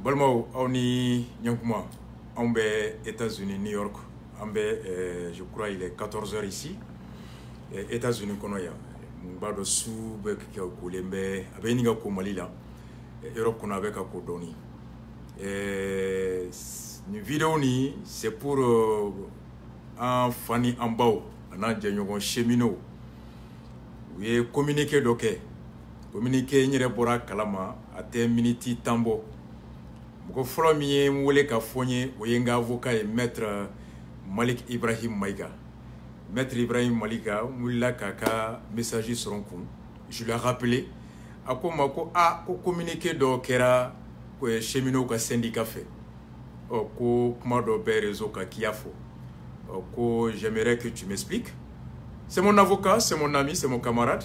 Balmao, on est Nyankuma, on est États-Unis, New York. Je crois il est 14 h ici. États-Unis, Konoya. Bado sous Bek Koulembe, Abeniga Komalila, Europe qu'on avait à Kodoni. Une vidéo, c'est pour un Fanny Ambao, un adjoint cheminot. Oui, communiquer d'ok. Communiquer n'y répondra kalama à tes minutes tambo. Mon frère mien voulait qu'à fournier ou yenga avocat et maître Malik Ibrahim Maïga. Maître Ibrahim Malika, moula kaka messager sur un coup. Je lui ai rappelé à quoi a communiqué d'okera que cheminot ka syndicat fait. Ko kuma do be réseau ka kiafo. Ko j'aimerais que tu m'expliques. C'est mon avocat, c'est mon ami, c'est mon camarade.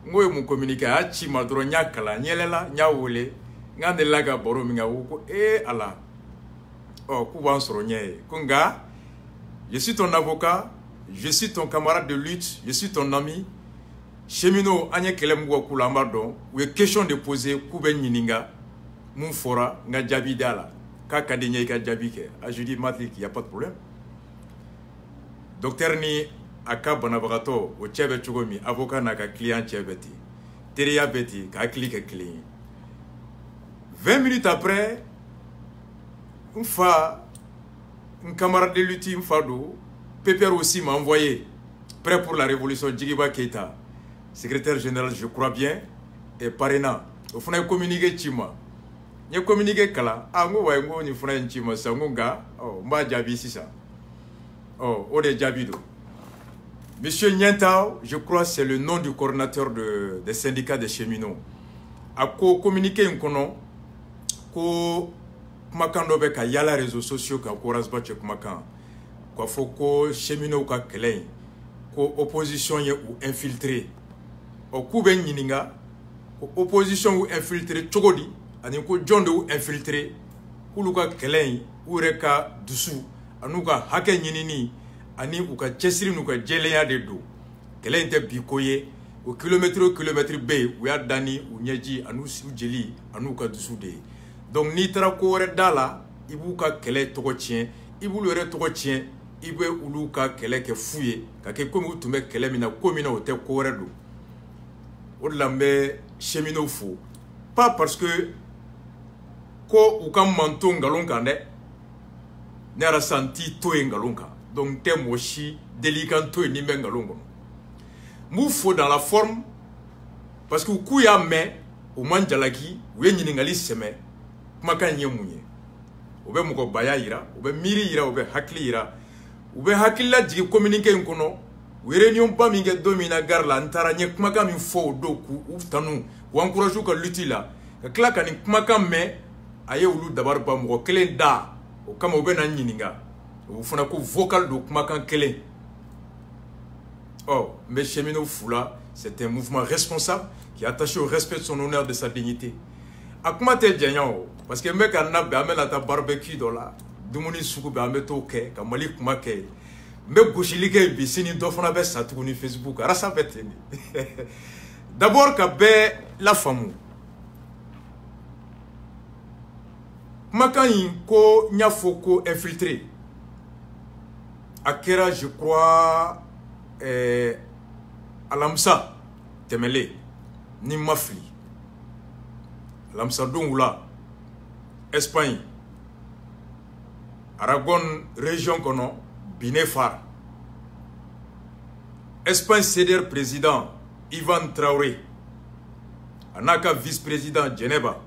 Moi mon communiqué a chi madro nyakala nyelela nyawole ngande laga boro minga wuko ala. Kuban soronye. Kunga, je suis ton avocat, je suis ton camarade de lutte, je suis ton ami. Cheminot anye kelem gwa kulamado, ou est question de poser kuben yininga mon fora nga jabi dala. Kaka denye ka jabi ke. Je dis Matlik, il y a pas de problème. Docteur ni aka banabagato o chebe chugomi avocat na ka client chebeti. Teria beti ka clique client. 20 minutes après, un camarade de lutte, un fado, Pépère aussi m'a envoyé, prêt pour la révolution, Djigiba Keita, secrétaire général, je crois bien, et parrainant. Au fond, il a communiqué Chima. Il a communiqué Kala. Ah, moi, il a fait un Chima, c'est un gars. Oh, m'a Djabi, c'est ça. Oh, Ode Djabido. Monsieur Nyentao, je crois c'est le nom du coordinateur des syndicats des cheminots. A communiqué un kono, ko kumakando be ka yala réseaux sociaux ka ko rasba che kumakan ko foko cheminot ka kelen ko opposition ye ou infiltré o ku ben yininga ko opposition ou infiltré chogodi ani ko jonde ou infiltré kuluka kelen ou reka dusu anuka hake nyinini ani uka chesiri nuka jeleya de do kelen te bikoye au kilomètre B ou ya dani ou nyeji anu sujeli anuka dusu de. Donc, ni tra kore dala, ibu ka kele toko tien, ibu lere toko tien, ibu ulu ka kele ke fouye, ka ke komi utume kele mina komina o te kore do. O lambe chemino fou. Pas parce que ko uka manto ngalonka ne, ne rasanti to ngalonka. Donc, te moshi délicat to ni ngalonka. Mou fou dans la forme, parce que ukuya me, ou manjalaki, ou yeningali seme, kumakan ye munye obe muko baya ira obe miri ira obe hakli ira obe hakilla jigi communiquer nkono réunion pas minge domina garla antara nye kumakan min fo do ku utanu wa encourage ko lutila ka klaka ni kumakan me aye ulu dabar ba muko kelen da o kama obe na nyininga o funa ko vocal do kumakan kelen. Oh, mais cheminot fula, c'est un mouvement responsable qui est attaché au respect de son honneur, de sa dignité. Akumate djanyo parce que mec a n'a pas la barbecue dola dumuni suku be ambe to ke ka mali kuma ke me goshili ke bi sini do fona be satuni Facebook ara sa beteni. D'abord ka be la famu makan ko nya foko infiltré akera je crois alamsa temele ni mafli Lamsadongoula, Espagne, Aragon, région kono, Binefar, Espagne CDR président Ivan Traoré, Anaka vice-président Geneva,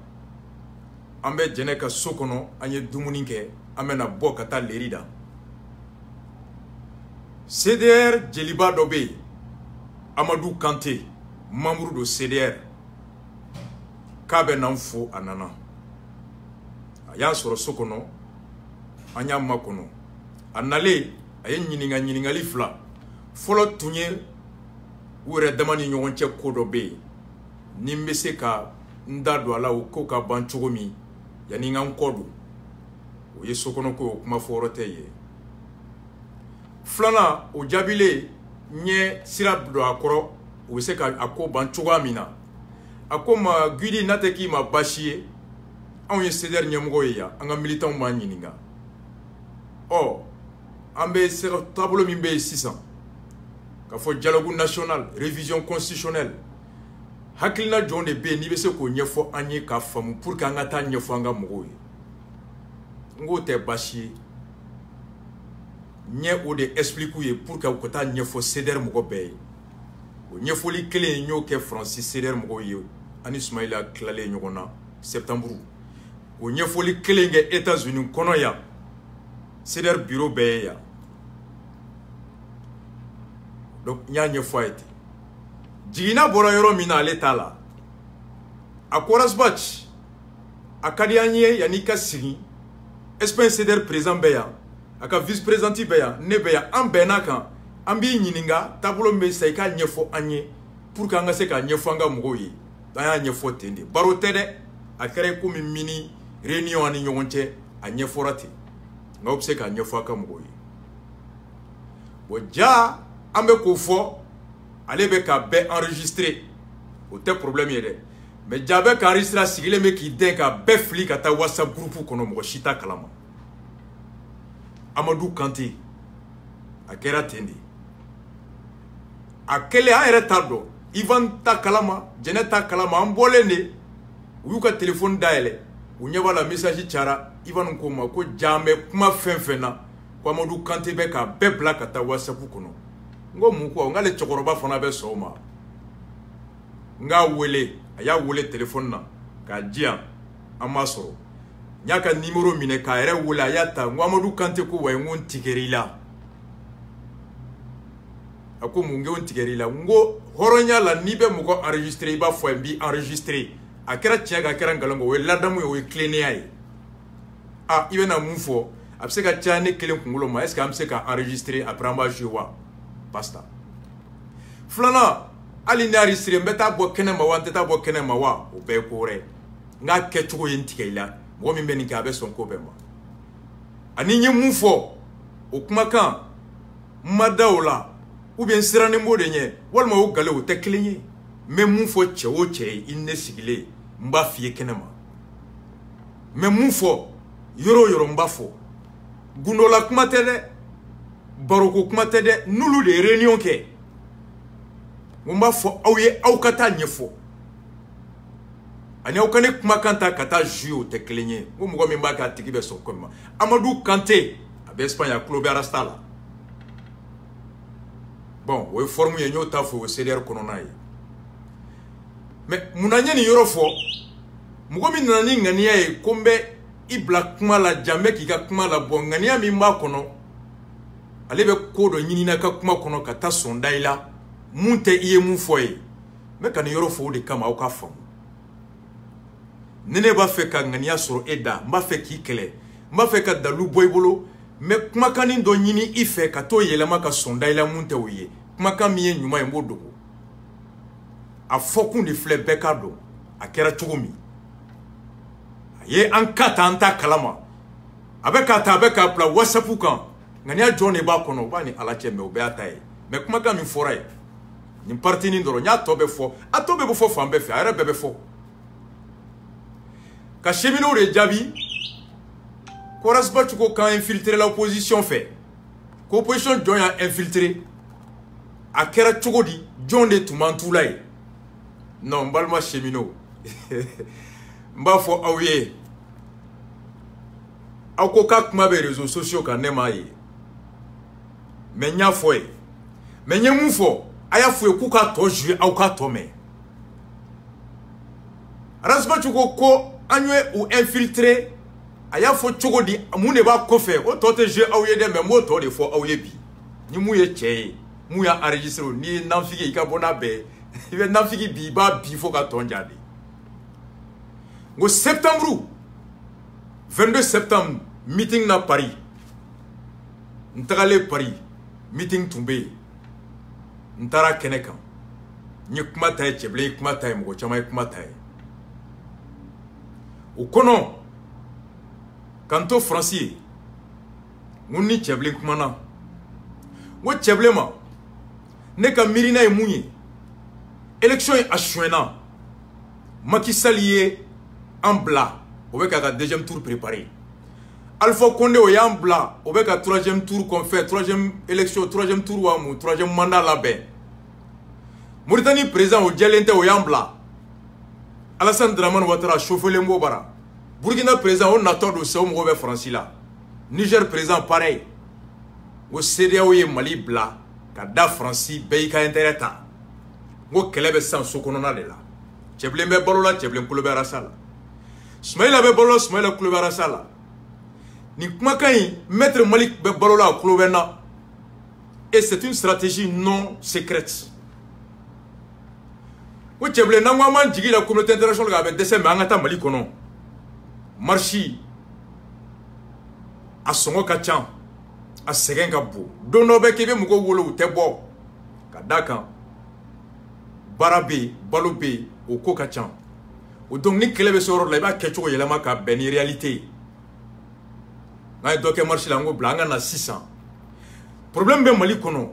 Ambe Geneka Sokono, Anye Dumuninke, Amena Bokata Lerida. CDR Djeliba Dobe, Amadou Kanté, membre de CDR, Kabe Namfo Anana. Aya soro sokono, anya makono. Anale, aye nyininga lifla. Folo tunye, ure damani nyonche kodobe. Nimbese ka ndado ala ukoka banchogomi, yaninga nkodo. Oye sokono ko kuma forote ye. Flana, o jabile, nye sirab do akoro, use ka ako banchogamina. Ako ma guidi nateki ma bashie on ye CDR ɲɛmɔgɔ ye yan an ka militants b'a ɲininka an bɛ se ka taabolo min bɛ yen sisan k'a fɔ dialogue national révision constitutionnelle hakilina jɔn de bɛ yen n'i bɛ se k'o ɲɛfɔ an ye k'a faamu pour que an ka taa ɲɛfɔ an ka mɔgɔw ye n k'o tɛ baasi ye n ye o de explique u ye pour que u ka taa ɲɛfɔ CDR mɔgɔ bɛɛ ye o ɲɛfɔli kelen in y'o kɛ Faransi CDR mɔgɔw ye ani Ismaïla tilalen ɲɔgɔn na septembre o ɲɛfɔli kelen kɛ États-Unis kɔnɔ yan CDR bureau bɛɛ ye yan donc n y'a ɲɛfɔ a ye ten jiginna bɔra yɔrɔ min na ale t'a la a Korasbach a ka di an ye yanni ka sigi Espagne CDR président bɛ yan a ka vice présidente bɛ yan ne bɛ yan an bɛnna kan an b'i ɲininka taabolo min bɛ sa i k'a ɲɛfɔ an ye pour que an ka se k'a ɲɛfɔ an ka mɔgɔw ye an y'a ɲɛfɔ ten de baro tɛ dɛ a kɛra komi mini réunion ani ɲɔgɔn cɛ a ɲɛfɔra ten nka aw bɛ se k'a ɲɛfɔ a ka mɔgɔw ye bon ja an bɛ k'o fɔ ale bɛ k'a bɛɛ enregistrer o tɛ problème ye dɛ mais ja bɛ k'a enregistrer a sigilen bɛ k'i den k'a bɛɛ fili ka taa WhatsApp groupe kɔnɔ mɔgɔ si t'a kalama Amadou Kanté a kɛra ten de a kɛlen an yɛrɛ t'a dɔn Ivan t'a kalama Jɛnɛ t'a kalama an bɔlen de u y'u ka téléphone dayɛlɛ u ɲɛ b'a la message cayara Ivan ko ma ko ja an bɛ kuma fɛn fɛn na ko Amadou Kanté bɛ k'a bɛɛ bila ka taa WhatsApp kɔnɔ n ko mun ko n k'ale cɛkɔrɔba fana bɛ sɔn o ma n k'a wele a y'a wele téléphone na k'a di yan an m'a sɔrɔ n y'a ka numéro minɛ k'a yɛrɛ wele a y'a ta n ko Amadou Kanté ko wa n ko n tigɛr'i la a ko mun kɛ n tigɛr'i la n ko hɔrɔnya la n'i bɛ mɔgɔ enregistrer i b'a fɔ n b'i enregistrer a kɛra tiɲɛ ka kɛra nkalon kan o ye ladamu ye o ye tilennenya ye i bɛna mun fɔ a bɛ se ka caya ne kelen kunkolo ma est-ce que an bɛ se ka enregistrer après an b'a jouer wa basta filanan hali ni enregistrer n bɛ taa bɔ kɛnɛ ma wa n tɛ taa bɔ kɛnɛ ma wa o bɛɛ ye ko wɛrɛ n k'a kɛcogo ye n tigɛ i la mɔgɔ min bɛ nin kɛ a bɛ sɔn ko bɛɛ ma ani n ye mun fɔ o kumakan n ma da o la ou bien sirannen b'o de ɲɛ walima o gale o tɛ kelen ye n bɛ mun fɔ cɛ o cɛ ye i ne sigilen n b'a f'i ye kɛnɛ ma n bɛ mun fɔ yɔrɔ o yɔrɔ n b'a fɔ gundola kuma tɛ dɛ baroko kuma tɛ dɛ n'olu de ye réunion kɛ n b'a fɔ aw ye aw ka taa ɲɛfɔ ani aw ka ne kumakan ta ka taa jouer o tɛ kelen ye n ko mɔgɔ min b'a kɛ a tigi bɛ sɔn ko min ma Amadou Kanté a bɛ Espagne a tulo bɛ Arasta la bon o ye forme ye n y'o ta fɔ o CDR kɔnɔna ye mais munna n ye nin yɔrɔ fɔ mɔgɔ min nana ni ŋaniya ye ko n bɛ i bila kuma la jan bɛ k'i ka kuma la bɔ ŋaniya min b'a kɔnɔ ale bɛ ko dɔ ɲini na ka kuma kɔnɔ ka taa sɔn da i la mun tɛ i ye mun fɔ ye n bɛ ka nin yɔrɔ fɔ o de kama aw ka faamu ni ne b'a fɛ ka ŋaniya sɔrɔ e da n b'a fɛ k'i kɛlɛ n b'a fɛ ka dalu bɔ i bolo mais kumakanni dɔ ɲini i fɛ ka t'o yɛlɛma ka sɔn da i la mun tɛ o ye kumakan min ye ɲuman ye n b'o dogo a fɔ kun de filɛ bɛɛ k'a dɔn a kɛra cogo min a ye an ka ta an t'a kalama a bɛ k'a ta a bɛ k'a bila WhatsApp kan ŋaniya jɔn de b'a kɔnɔ o b'a ni Ala cɛ mais o bɛɛ y'a ta ye mais kumakan min fɔra ye nin parti nin dɔrɔn n y'a tɔ bɛ fɔ a tɔ bɛɛ bɛ fɔ fan bɛɛ fɛ a yɛrɛ bɛɛ bɛ fɔ ka cheminot de jaabi Korasbach ko k'an infiltrer l'opposition fɛ ko opposition jɔn y'a infiltrer a kɛra cogo di jɔn de tun b'an tula ye non n balima cheminot n b'a fɔ aw ye aw ko k'a kuma bɛ réseaux sociaux kan ne m'a ye mais n y'a fɔ ye mais n ye mun fɔ a y'a fɔ ye k'u k'a tɔ jouer aw k'a tɔ mɛn Korasbach ko an ye u infiltrer a y'a fɔ cogo di mun de b'a kɔfɛ o tɔ tɛ jouer aw ye dɛ mais n b'o tɔ de fɔ aw ye bi ni mun ye cɛ ye mun y'a enregistré n'i ye nafigi ye i ka bɔ n'a bɛɛ i bɛ nafigi bi i b'a bi fo ka tɔn ja de n ko septembre 22 septembre meeting na Paris n tagalen Paris meeting tun bɛ yen n taara kɛnɛ kan n ye kuma ta ye cɛbilen ye kuma ta ye mɔgɔ caman ye kuma ta ye o kɔnɔ kan to Faransi ye n ko ni cɛbilen kumana n ko cɛbilen ma ne ka miirina ye mun ye élection ye a suɲɛna Macky Sall ye an bila au bec à deuxième tour préparé. Alpha Condé au Yambla, au bec à troisième tour qu'on fait, troisième élection, troisième tour ou amou, troisième mandat là-bas. Mauritanie président au Djalente au Yambla. Alassane Dramane Ouattara chauffé le Mbobara. Burkina président au Nator de Sao Mouve Franci là. Niger président pareil. Au CDAO Mali Bla, Kada Franci, Beika Intereta. Au Kelebe San Sokonona de là. Tcheblembe Bolola, Tcheblem Koulebe Rassala. Smaïla Bebolo, Smaïla Koulebe Rassala. Ni Kmakaï, Maître Malik Bebolola Koulebena. Et c'est une stratégie non secrète. Ou Tcheblem Nangwaman Djigi la communauté internationale avec des Mangata Malikono. Marchi. A Songo Kachan. A Segenga Bou. Donobe Kebe Mouko Wolo Tebo. Kadakan. Barabe, Balobe, au Kokachan. Ou donc ni Kelebe Soro la ba Ketcho Yelama ka beni réalité. Ngay doke marchi lango blanga na 600. Problème be Mali kono.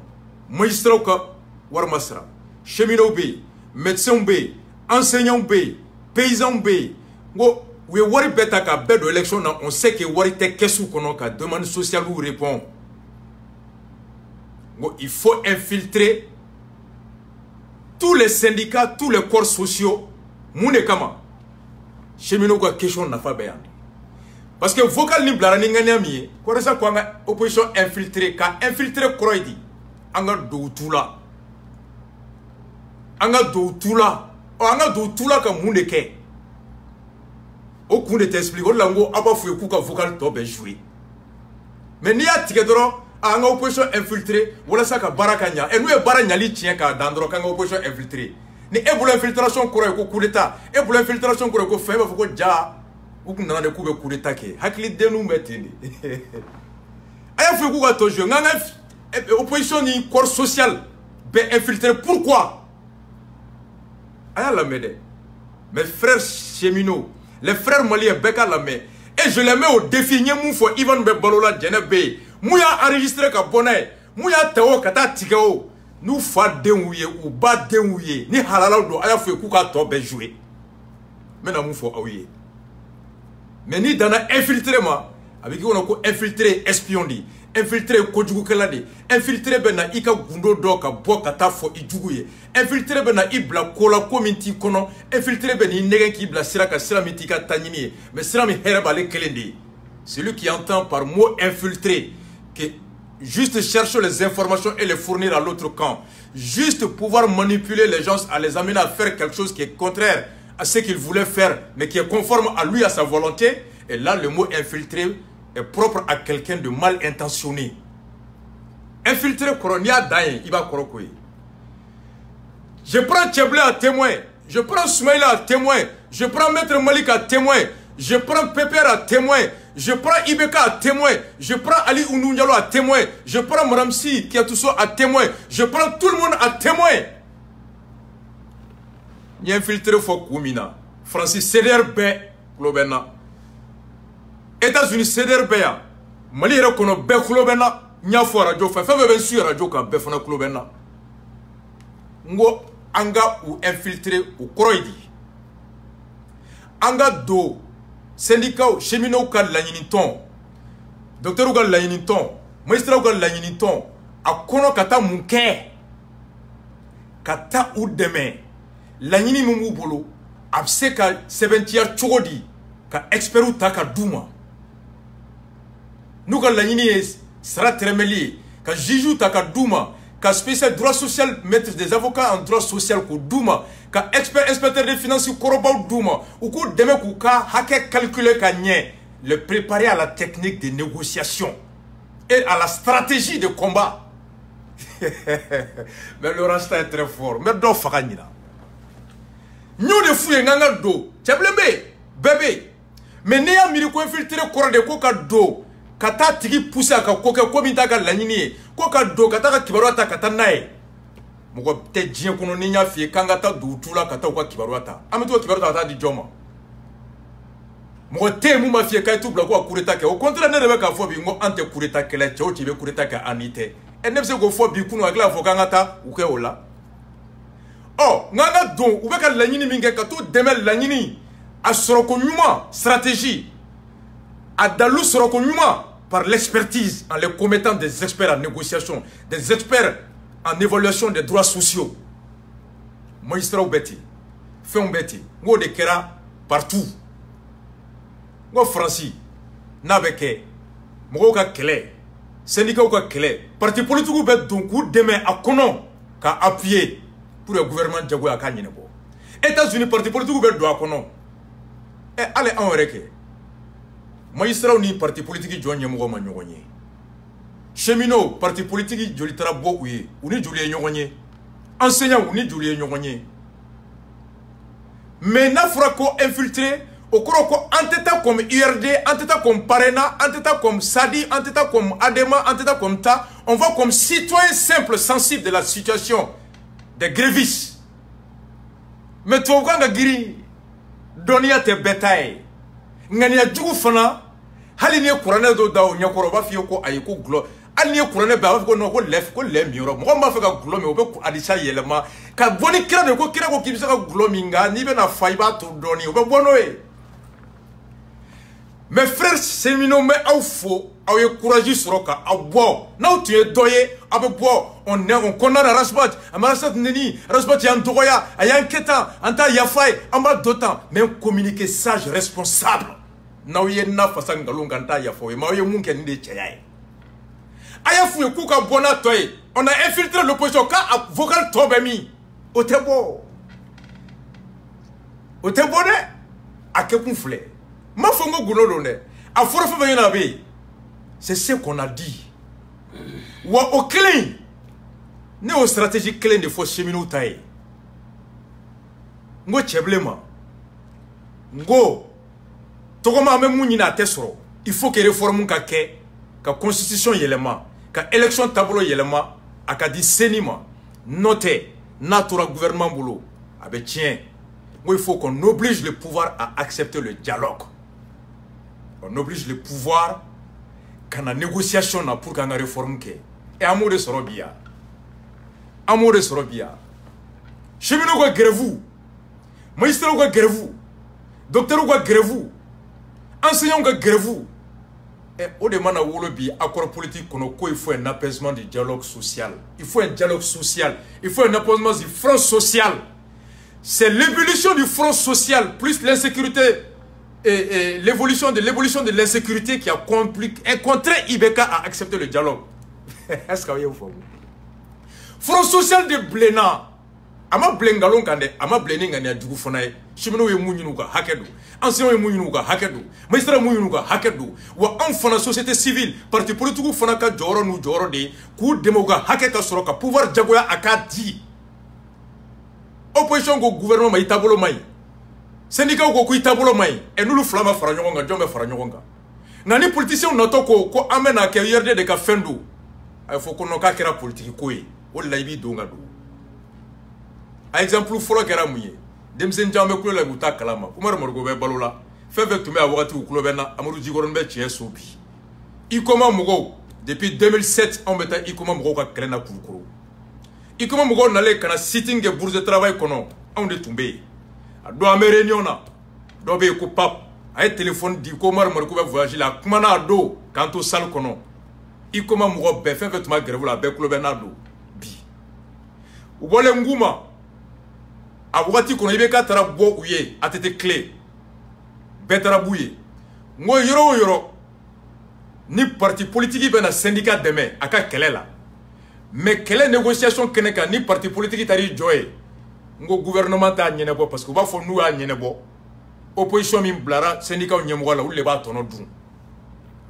Magistrat ka war masra. Cheminot be, médecin be, enseignant be, paysan be. Ngo we wari beta ka bedo élection na on sait que wari te kesu kono ka demande sociale ou répond. Ngo il faut infiltrer tous les syndicats, tous les corps sociaux, Moune Kama, cheminot quoi question n'a pas bien. Parce que vocal ni blarani nganyami, quoi ça quoi opposition infiltrée, ka infiltré croidi, anga do tula, anga do tula, anga do tula ka moune ke. Au coup de t'expliquer, on lango abafoué kuka vocal to ben joué. Mais ni a tigedro. Anga opposition infiltrée, voilà ça ka barakanya. Et nous e baranyali tient ka dandro kanga opposition infiltrée. Ni e pour l'infiltration ko coup d'état, e pour l'infiltration ko fait ba foko ja ou kuna de coup d'état ke. Hakli de nous metini. Aya fait ko to je nganga opposition ni corps social be infiltré pourquoi? Aya la mede. Mes frères cheminots, les frères maliens beka la me. Et je les mets au défi nyemou fo Ivan Bebalola Djenebe. Mouya enregistré ka bonnet, mouya tao kata tigao, nous fa denouye ou ba denouye, ni halala do aya fait kuka to be jouer. Mais na mou fo aouye. Mais ni dana infiltré ma, avec qui on a ko infiltré espion di, infiltré kojugu keladi, infiltré bena ika gundo do ka bo kata fo ijuguye, infiltré bena ibla kola kominti kono, infiltré bena negen ki ibla siraka siramiti ka tanyini, mais sirami herebale kelendi. Celui qui entend par mot infiltré, que juste chercher les informations et les fournir à l'autre camp, juste pouvoir manipuler les gens, à les amener à faire quelque chose qui est contraire à ce qu'ils voulaient faire, mais qui est conforme à lui, à sa volonté. Et là, le mot infiltré est propre à quelqu'un de mal intentionné. Infiltré, Koronia Dayen, il va Korokoye. Je prends Tcheblé à témoin, je prends Soumaïla à témoin, je prends Maître Malik à témoin, je prends Pépère à témoin, je prends Ibeka à témoin, je prends Ali Ounou à témoin, je prends Mramsi Kiatousso à témoin, je prends tout le monde à témoin. Il y a infiltré Fokoumina, Francis CDRB, Globena, États-Unis CDRB, Mali Rekono Be Globena, Nyafo Radio, Fafé sur Radio Ka Befana Globena. Ngo Anga ou infiltré ou Kroidi. Anga do. Syndicat, cheminot ka lagniniton, docteur ka lagniniton, magistrat ka lagniniton, a kono kata munke, kata ou demain, lagnini mumu bolo, abse ka sebentia chogodi, ka expert ou ta ka douma. Nous ka lagnini sera tremeli, ka jiju ta ka douma, ka spécial droit social, maître des avocats en droit social ko douma, ka expert inspecteur des finances koroba douma, ou ko deme ko ka hake calculer ka nye, le préparer à la technique de négociation et à la stratégie de combat. Mais le rasta est très fort. Mais do fakanina. Nous de fouye nganga do, tchablebe, bébé. Mais neya miriko infiltré korade ko ka do. Kata tigi pousse ka koka komita ka lanini ko ka do kata ka kibarwata kata nae moko te dien kono ninya fie kanga ta du tula kata ko kibarwata ameto kibarwata ta di joma moko te mu ma fie ka tu bla ko kureta ke au contraire ne rebe ka fo bi ngo ante kureta ke la cho ti be kureta ka anite e ne se go fo bi kuno akla fo kanga ta u ke ola oh nganga don u be ka lanini minge ka to demel lanini a soroko nyuma stratégie a dalu soroko nyuma par l'expertise en les commettant des experts en négociation, des experts en évaluation des droits sociaux. Magistrat beti, fait un beti, ngo de kera partout. Ngo Franci, n'avec mo ka kele, syndicat ka kele, parti politique bet donc demain à kono ka appuyer pour le gouvernement Djago à Kanyinebo. États-Unis parti politique bet do à kono. Et allez en reke. Magistrat ni parti politique joigne mo ma nyonye. Cheminot parti politique joli trabo ouye, ou ni joli nyonye. Enseignant ou ni joli nyonye. Mais n'a frako infiltré au Koroko entêta comme IRD, entêta comme Parena, entêta comme Sadi, entêta comme Adema, entêta comme Ta. On va comme citoyen simple, sensible de la situation des grévistes. Mais toi, quand tu gris, donner à tes bétails, ngania djugu fana, halini kurane do da nyakoro ba fiyo ko ayiko glo. Ali kurane ba ko no ko lef ko lem yoro. Mo ma fa ka glo me obe adisa yelema. Ka boni kira de ko kira ko kibisa ka glo minga ni be na faiba to doni obe bono e. Mes frères, c'est mino mais au faux, au y courage sur ka abo. Na tu es doye, abe bo, on connaît la rasbat, amarasat neni, rasbat yan doya, ayan keta, anta yafai, amba dotan, mais communiquer sage responsable. Na uye na fasan galonga anta yafoi, ma uye munke ni de chayai. Ayafu kuka bona toy, on a infiltré l'opposition ka vocal tobemi. Otebo. Otebo ne a que conflé. Ma fongo goulodone, a forfait venabe. C'est ce qu'on a dit. Ou au clé, néo stratégie clé de faux cheminot taille. Ngo cheblema. Ngo. Togoma même mounina tesoro. Il faut que réforme ka ke, ka constitution yelema, ka élection tableau yelema, aka di senima, noté, natura gouvernement boulot. Abe tiens. Il faut qu'on oblige le pouvoir à accepter le dialogue. On oblige le pouvoir quand la négociation pour qu'on a réforme. Et amour de Sorobia. Amour de Sorobia. Cheminot quoi grève. Magistrat quoi grève. Docteur quoi grève. Enseignant quoi grève. Et au demande à Wolobi, accord politique, il faut un apaisement du dialogue social. Il faut un dialogue social. Il faut un apaisement du front social. C'est l'évolution du front social plus l'insécurité et l'évolution de l'insécurité qui a contraint Ibeka à accepter le dialogue. Est-ce que vous voyez? Front social de Blena. Ama Blengalon kande, ama Blening ngania dugu fonaye. Chimino ye munyinuka hakedu. Ancien ye munyinuka hakedu. Maistra munyinuka hakedu. Wa enfana société civile, parti politique fonaka joro nu joro de, ku demoga hakeka soroka pouvoir jagoya akadi. Opposition go gouvernement ma itabolo mai. Syndicat go ku itabolo mai. Et nous le flama faranyonga, jombe faranyonga. Nani politicien noto ko amena ke yerde de ka fendu. Il faut qu'on ka kera politique ko yi. O laibi donga do. A exemple folo kera muye. Demsen jambe ko la buta kalama. Umar morgo be balola. Feve tume a wakati ku klobena Amadou Djigoron be tien sobi. Ikoma mugo depuis 2007 on meta ikoma mugo ka krena kurukuru. Ikoma mugo nale kana sitting de bourse de travail kono. On de tomber. Do ame réunion na. Do be ko pap. Ay téléphone di ko mar morgo be voyager la kumana do kanto sal kono. Ikoma mugo be feve tuma grève la be klobena do. Bi. Ubole nguma. A wakati kono ibe ka tara bo uye atete clé betara bouye ngo yoro ni parti politique be na syndicat demain aka kele la mais quelle négociation keneka ni parti politique tari joye ngo gouvernement ta nyene bo parce que ba fo nous a nyene bo opposition mi blara syndicat nyemo la ou le ba tono dun.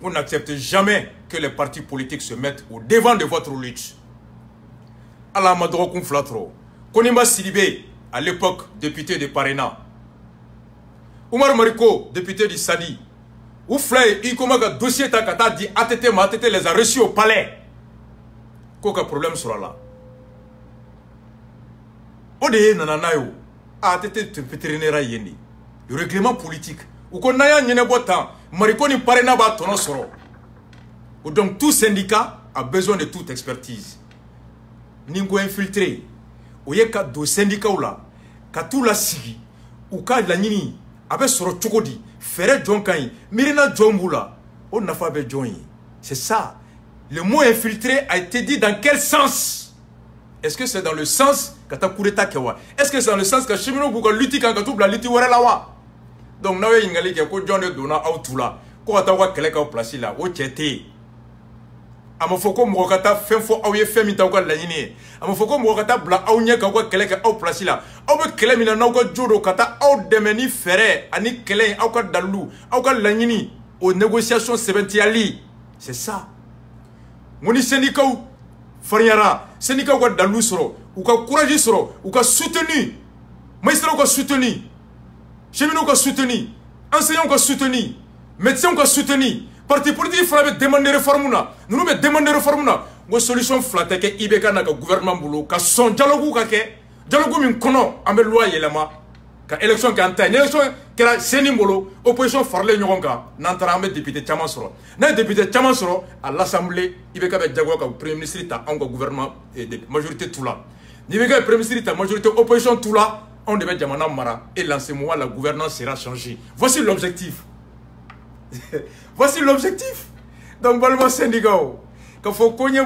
On n'accepte jamais que les partis politiques se mettent au devant de votre lutte. Ala madro kum flatro Konimba Sidibé à l'époque député de Parena. Oumar Mariko, député du Sadi. Ouflay, il commence un dossier takata dit ATT, ma ATT les a reçus au palais. Qu'aucun problème sera là. Odeye nananayo, ATT te vétérinaire yeni. Le règlement politique. Ou qu'on aille en botan, Mariko ni Parena ba tono soro. Donc tout syndicat a besoin de toute expertise. Ningo infiltré. Ou y'a ka do syndicat ou là, ka tout la sigi, ou ka la nini, Abe soro chokodi, fere John Kain, Mirina John Boula, on n'a pas besoin John. C'est ça. Le mot infiltré a été dit dans quel sens? Est-ce que c'est dans le sens que tu as couru ta kewa? Est-ce que c'est dans le sens que Chimino Bouga lutti quand tu as lutti wara lawa? Donc, nous avons dit que John est donné à tout là. Quand tu as quelqu'un au place là, où tu étais? Amofoko Mokata fait faux au yé mi tauka la yini. Amofoko Mokata bla au nye kawa keleka au place là. Au be kele mina nauka jodo kata au demeni ferre ani kele au ka dalu au ka la yini aux négociations sebentiali. C'est ça. Moni sénikau fariara sénikau ka dalu soro ou ka courage soro ou ka soutenu. Maestro ka soutenu. Cheminot ka soutenu. Enseignant ka soutenu. Médecin ka soutenu. Parti politique fera demander réforme na. Nous nous demander réforme na. Go solution flatte ke ibeka na ka gouvernement boulot ka son dialogue ka ke dialogue min kono ambe loi yelama ka élection ka anta élection kera senimbolo opposition farle nyogonga nantara ambe député chama soro. Na député chama soro à l'assemblée ibeka be dialogue ka premier ministre ta en gouvernement et de majorité tout là. Ibeka premier ministre ta majorité opposition tout là, on devait jamana mara et l'enseignement la gouvernance sera changée. Voici l'objectif. Voici l'objectif. Donc, Balma Sendigao, qu'il faut qu'on y ait un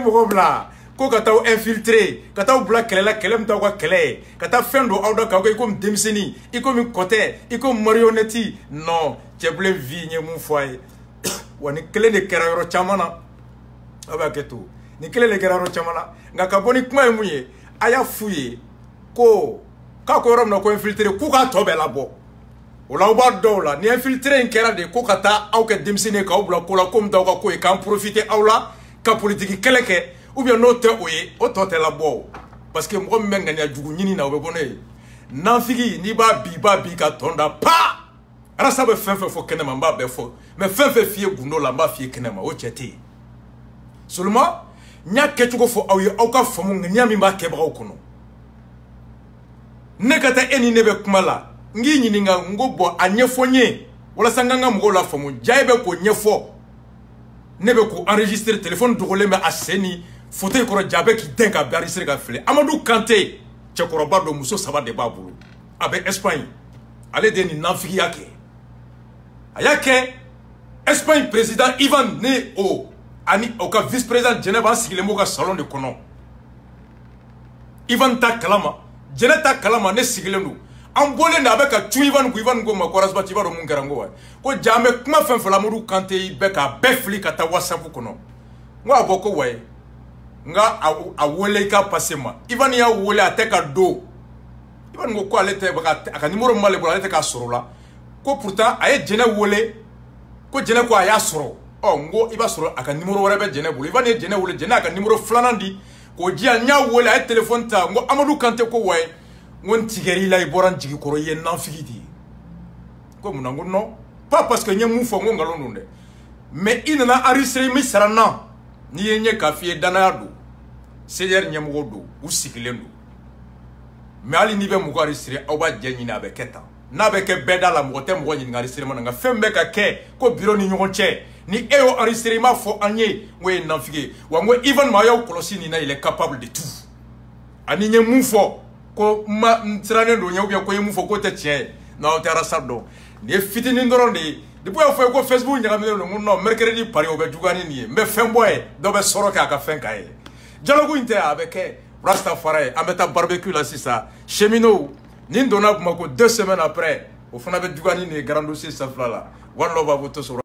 ko ka taw infiltré ka taw bla kɛlɛla kɛlɛ min taw ka kɛlɛ ka taa fɛn don aw da ka kɛ i komi denmisɛnnin i komi kɔtɛ i komi marionnette non cɛbilen vie ɲɛ mun fɔ a ye wa ni kelen de kɛra yɔrɔ caman na a b'a kɛ to ni kelen de kɛra yɔrɔ caman na nka ka bɔ ni kuma ye mun ye a y'a f'u ye ko k'a ko yɔrɔ min na ko infiltré k'u k'a tɔ bɛɛ labɔ o la aw b'a dɔn o la ni infiltré in kɛra de ko ka taa aw kɛ denmisɛnnin ye k'aw bila ko la ko min t'aw ka ko ye k'an profiter aw la ka politiki kɛlɛ kɛ ou bien n'o tɛ o ye o tɔ tɛ labɔ parce que mɔgɔ min bɛ ŋaniya jugu ɲini na o bɛ bɔ n'o ye nafigi n'i b'a bi ka tɔn da pa arasa bɛ fɛn fɛn fɔ kɛnɛma n b'a bɛɛ fɔ mais fɛn fɛn f'i ye gundo la n b'a f'i ye kɛnɛma o cɛ tɛ yen seulement n y'a kɛcogo fɔ aw ye aw ka faamu ŋaniya min b'a kɛbagaw kɔnɔ ne ka taa e ni ne bɛ kuma la n k'i ɲininka n ko bɔn a ɲɛfɔ n ye walasa n ka n ka mɔgɔw la faamu ja e bɛ k'o ɲɛfɔ ne bɛ k'o enregistrer téléphone dogolen bɛ a sen ni fauteuil kɔrɔ ja bɛ k'i dɛn ka bɛ enregistrer ka filɛ Amadou Kanté cɛkɔrɔba dɔ muso 3 de b'a bolo a bɛ Espagne ale de ye nin nafigiya kɛ a y'a kɛ Espagne président Ivan ne o ani o ka vice président Jɛnɛ b'an sigilen b'o ka salon de kɔnɔ Ivan ta kalama Jɛnɛ ta kalama ne sigilen don an bɔlen de a bɛ ka cu Ivan ko ma ko Rasbati i b'a dɔn mun kɛra n ko wa ko ja an bɛ kuma fɛn fɛn la Amadou Kanté bɛ k'a bɛɛ fili ka taa WhatsApp kɔnɔ n ko a bɔ ko wa ye nga a wele i ka passe ma Ivan y'a wele a tɛ ka don Ivan ko ale tɛ a ka numéro min b'ale bolo ale tɛ k'a sɔrɔ la ko pourtant a ye Jɛnɛ wele ko Jɛnɛ ko a y'a sɔrɔ n ko i b'a sɔrɔ a ka numéro wɛrɛ bɛ Jɛnɛ bolo Ivan ye Jɛnɛ wele Jɛnɛ a ka numéro 2nan di k'o di yan n y'a wele a ye téléphone ta n ko Amadou Kanté ko wa ye n ko n tigɛr'i la i bɔra n jigi kɔrɔ i ye nafigi de ye ko mun na n ko non pas parce que n ye mun fɔ n ko nkalon don dɛ mais i nana enregistrer min sara n na n'i ye n ye k'a f'i ye danaya don CDR ɲɛmɔgɔw don u sigilen don mais hali n'i bɛ mɔgɔ enregistrer aw b'a jɛ ɲini a bɛ kɛ tan n'a bɛ kɛ bɛɛ da la mɔgɔ tɛ mɔgɔ ɲininka enregistrement na nka fɛn bɛ ka kɛ ko bureau ni ɲɔgɔn cɛ ni e y'o enregistrer i m'a fɔ an ye n ko ye nafigi ye wa n ko Ivan ma y'aw kɔlɔsi nin na il est capable de tout ani n ye mun fɔ ko n sirannen don ɲɛ ou bien ko n ye mun fɔ k'o tɛ tiɲɛ ye non aw tɛ arasa dɔn nin ye fitinin dɔrɔn de ye depuis y'a fɔ ye ko Facebook ɲagaminen don n ko non mercredi pari o bɛ juguya ni nin ye n bɛ fɛn bɔ ye dɔ bɛ sɔrɔ kɛ a ka fɛn k'a ye dialogue in tɛ a bɛ kɛ Rastafari an bɛ taa barbecue la sisan cheminot nin donna Bamako 2 semaines après o fana bɛ juguya ni nin ye Grand Dossier sanfɛla la one love à vous tous.